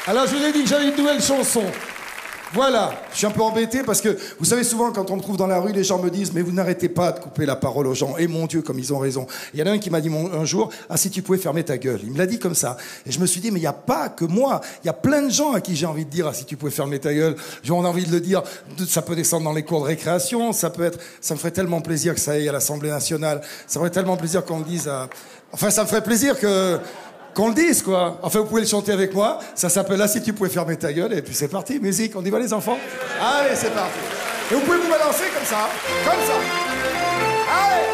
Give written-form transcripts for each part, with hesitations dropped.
Alors, je vous ai dit que j'avais une nouvelle chanson. Voilà, je suis un peu embêté parce que, vous savez, souvent, quand on me trouve dans la rue, les gens me disent « Mais vous n'arrêtez pas de couper la parole aux gens. Et mon Dieu, comme ils ont raison. » Il y en a un qui m'a dit un jour « Ah, si tu pouvais fermer ta gueule. » Il me l'a dit comme ça. Et je me suis dit « Mais il n'y a pas que moi. Il y a plein de gens à qui j'ai envie de dire « Ah, si tu pouvais fermer ta gueule. » J'ai envie de le dire. Ça peut descendre dans les cours de récréation. Ça peut être... Ça me ferait tellement plaisir que ça aille à l'Assemblée nationale. Ça me ferait tellement plaisir qu'on le dise à... Enfin, ça me ferait plaisir qu'on le dise, quoi. Enfin, vous pouvez le chanter avec moi. Ça s'appelle « Là, si tu pouvais fermer ta gueule. » Et puis c'est parti, musique. On y va, les enfants? Allez, c'est parti. Et vous pouvez vous balancer comme ça. Comme ça. Allez!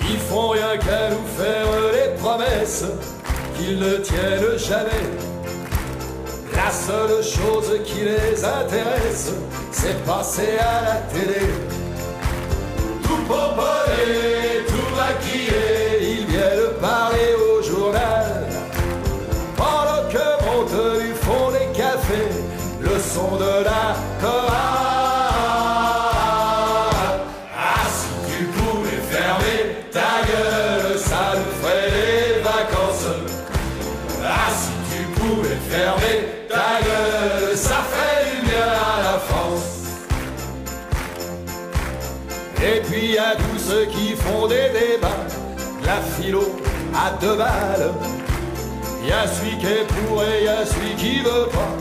Ils font rien qu'à nous faire des promesses qu'ils ne tiennent jamais. La seule chose qui les intéresse, c'est passer à la télé. Tout pomponné, tout maquillé, ils viennent parler au journal. Pendant que monte du fond des cafés le son de la chorale. Ah, si tu pouvais fermer ta gueule, ça nous ferait des vacances. Ah, si tu pouvais fermer ta gueule, ça ferait du bien à la France. Et puis à tous ceux qui font des débats, la philo à 2 balles. Y'a celui qui est pour et y'a celui qui veut pas.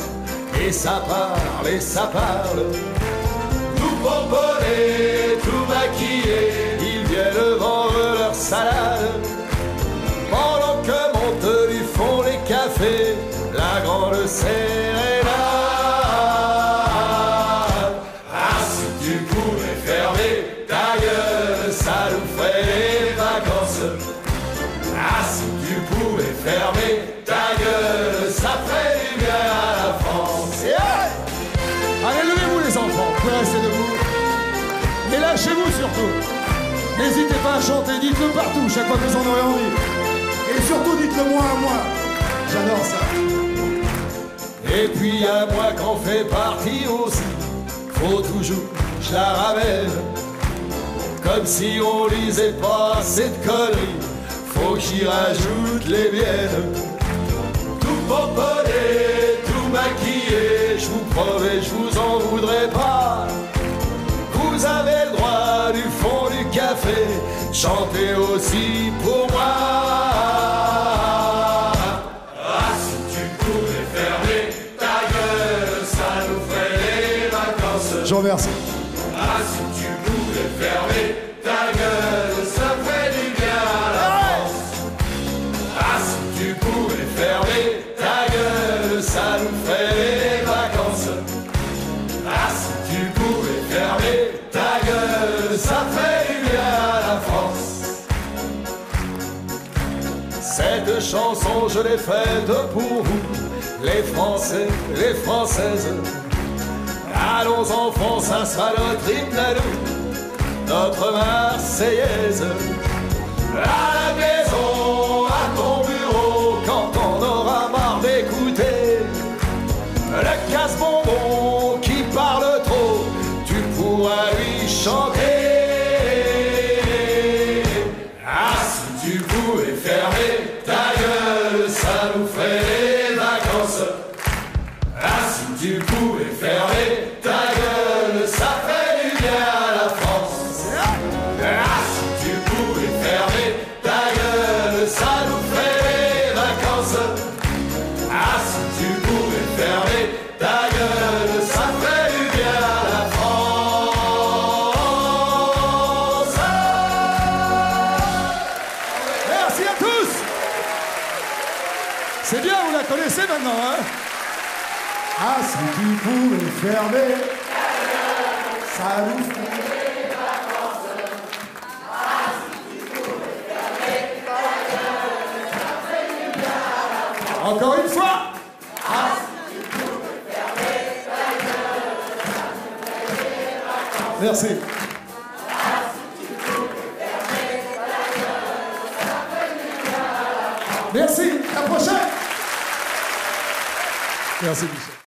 Et ça parle. Tout pomponné, tout maquillé, ils viennent vendre leur salade. Pendant que monte du fond les cafés la grande sérénade. Ah, si tu pouvais fermer ta gueule, ça nous ferait des vacances. Ah, si tu pouvais fermer ta gueule, ça ferait du bien à la France. Et allez, levez-vous, les enfants. Vous pouvez rester debout. Et lâchez-vous surtout. N'hésitez pas à chanter. Dites-le partout, chaque fois que vous en aurez envie. Et surtout, dites-le moi à moi. J'adore ça. Et puis à moi qu'en fait partie aussi, faut toujours je la ramène. Comme si on lisait pas cette connerie, faut que j'y rajoute les miennes. Tout pomponné, tout maquillé, je vous promets, je vous en voudrais pas. Vous avez le droit du fond du café, chantez aussi pour moi. Ah, si tu pouvais fermer ta gueule, ça nous ferait des vacances. Je vous remercie. Ah, si tu pouvais fermer ta gueule, ça ferait du bien à la France. Ah, si tu pouvais fermer ta gueule, ça nous ferait des vacances. Ah, si tu pouvais fermer ta gueule, ça ferait du bien à la France. Cette chanson, je l'ai faite pour vous, les Français, les Françaises. Allons enfants, ça sera notre hymne à nous, notre Marseillaise. À la maison, à ton bureau, quand on aura marre d'écouter le casse-bonbon qui parle trop, tu pourras lui chanter. Ah, si tu pouvais fermer ta gueule, ça nous ferait des vacances. Ah, si tu pouvais fermer ta gueule, ça ferait du bien à la France. Ah, si tu pouvais fermer ta gueule, ça nous ferait des vacances. Ah, si tu pouvais fermer ta gueule, ça ferait du bien à la France. Merci à tous. C'est bien, vous la connaissez maintenant, hein? Ah, si tu pouvais fermer, ça nous ferait des vacances. Ah, si tu pouvais fermer ta gueule, ça ferait du bien à la France. Encore une fois. Ah, si tu pouvais fermer ta gueule, ça nous ferait des vacances. Merci. Ah, si tu pouvais fermer ta gueule, ça ferait du bien à la France. Merci, à la prochaine. Merci, Michel.